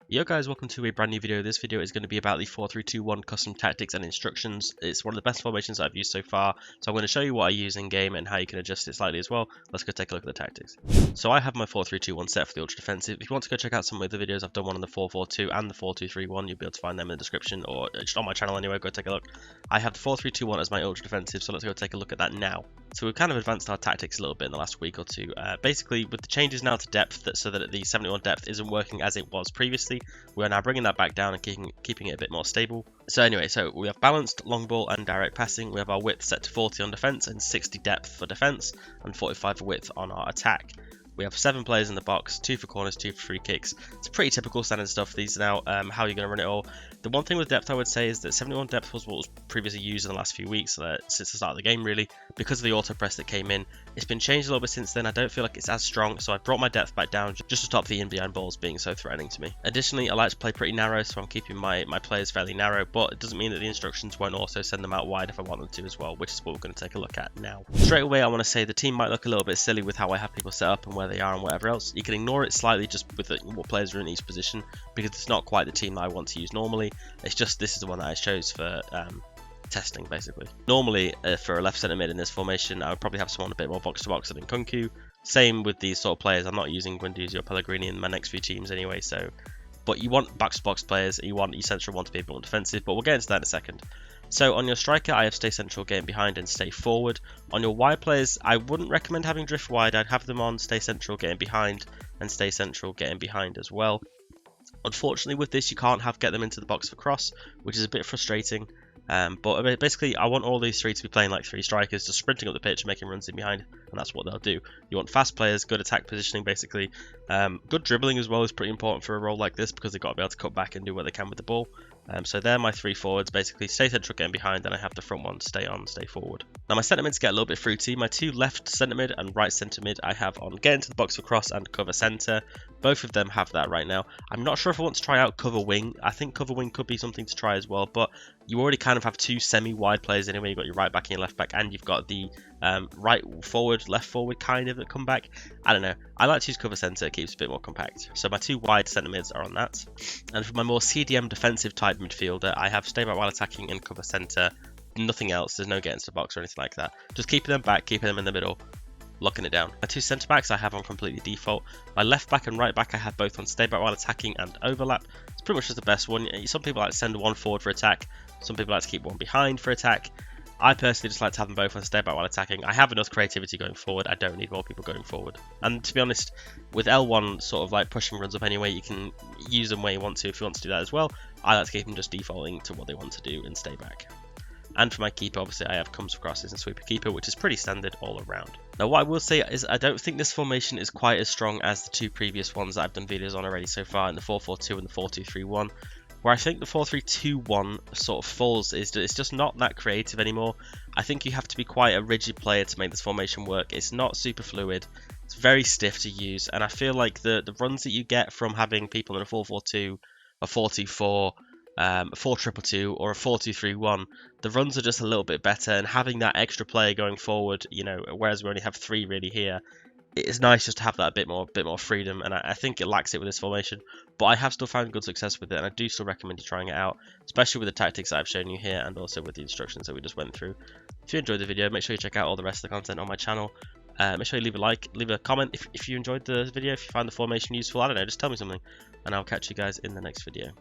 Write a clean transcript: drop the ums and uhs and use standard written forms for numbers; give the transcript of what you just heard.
Yo guys, welcome to a brand new video. This video is going to be about the 4-3-2-1 custom tactics and instructions. It's one of the best formations I've used so far, so I'm going to show you what I use in game and how you can adjust it slightly as well. Let's go take a look at the tactics. So I have my 4-3-2-1 set for the ultra defensive. If you want to go check out some of the videos, I've done one on the 4-4-2 and the 4-2-3-1. You'll be able to find them in the description or just on my channel anyway. Go take a look. I have the 4-3-2-1 as my ultra defensive, so let's go take a look at that now. So we've kind of advanced our tactics a little bit in the last week or two. Basically, with the changes now to depth, so that the 71 depth isn't working as it was previously, we are now bringing that back down and keeping it a bit more stable. So anyway, so we have balanced long ball and direct passing. We have our width set to 40 on defense and 60 depth for defense and 45 width on our attack. We have 7 players in the box, 2 for corners, 2 for free kicks. It's pretty typical standard stuff. These are now how you're going to run it all. The one thing with depth I would say is that 71 depth was what was previously used in the last few weeks, since the start of the game really. Because of the auto press that came in, it's been changed a little bit since then. I don't feel like it's as strong, so I brought my depth back down just to stop the in behind balls being so threatening to me. Additionally, I like to play pretty narrow, so I'm keeping my players fairly narrow, but it doesn't mean that the instructions won't also send them out wide if I want them to as well, which is what we're going to take a look at now. Straight away, I want to say the team might look a little bit silly with how I have people set up and where they are and whatever else. You can ignore it slightly just with what players are in each position, because it's not quite the team that I want to use normally. It's just this is the one that I chose for testing basically. Normally for a left centre mid in this formation, I would probably have someone a bit more box to box than Kunku. Same with these sort of players. I'm not using Guendouzi or Pellegrini in my next few teams anyway, so. But you want box to box players, you want your central one to be a bit more defensive, but we'll get into that in a second. So on your striker, I have stay central, getting behind, and stay forward. On your wide players, I wouldn't recommend having drift wide. I'd have them on stay central, getting behind, and stay central, getting behind as well. Unfortunately, with this, you can't get them into the box for cross, which is a bit frustrating. But basically, I want all these three to be playing like 3 strikers, just sprinting up the pitch, making runs in behind, and that's what they'll do. You want fast players, good attack positioning, basically. Good dribbling as well is pretty important for a role like this, because they've got to be able to cut back and do what they can with the ball. So they're my 3 forwards, basically. Stay central, getting behind, and I have the front one stay on, stay forward. Now my centre mids get a little bit fruity. My 2 left centre mid and right centre mid I have on get into the box for cross and cover centre. Both of them have that right now. I'm not sure if I want to try out cover wing. I think cover wing could be something to try as well, but you already kind of have 2 semi-wide players anyway. You've got your right back and your left back, and you've got the right forward, left forward kind of that come back. I don't know. I like to use cover centre. It keeps it a bit more compact. So my 2 wide centre mids are on that. And for my more CDM defensive type midfielder, I have stay back while attacking and cover centre. Nothing else. There's no get into the box or anything like that. Just keeping them back, keeping them in the middle, locking it down. My 2 centre backs I have on completely default. My left back and right back I have both on stay back while attacking and overlap. It's pretty much just the best one. Some people like to send one forward for attack. Some people like to keep one behind for attack. I personally just like to have them both on stay back while attacking. I have enough creativity going forward. I don't need more people going forward. And to be honest, with L1 sort of like pushing runs up anyway, you can use them where you want to if you want to do that as well. I like to keep them just defaulting to what they want to do and stay back. And for my keeper, obviously, I have comes for crosses and sweeper keeper, which is pretty standard all around. Now, what I will say is I don't think this formation is quite as strong as the 2 previous ones that I've done videos on already so far, in the 4-4-2 and the 4-2-3-1. Where I think the 4-3-2-1 sort of falls is that it's just not that creative anymore. I think you have to be quite a rigid player to make this formation work. It's not super fluid. It's very stiff to use, and I feel like the runs that you get from having people in a 4-4-2, a 4-2-4, a 4-2-2-2 or a 4-2-3-1, the runs are just a little bit better, and having that extra player going forward, you know, whereas we only have 3 really here, it's nice just to have that a bit more freedom, and I think it lacks it with this formation. But I have still found good success with it, and I do still recommend you trying it out, especially with the tactics that I've shown you here, and also with the instructions that we just went through. If you enjoyed the video, make sure you check out all the rest of the content on my channel. Make sure you leave a like, leave a comment if you enjoyed the video, if you find the formation useful. I don't know, just tell me something, and I'll catch you guys in the next video.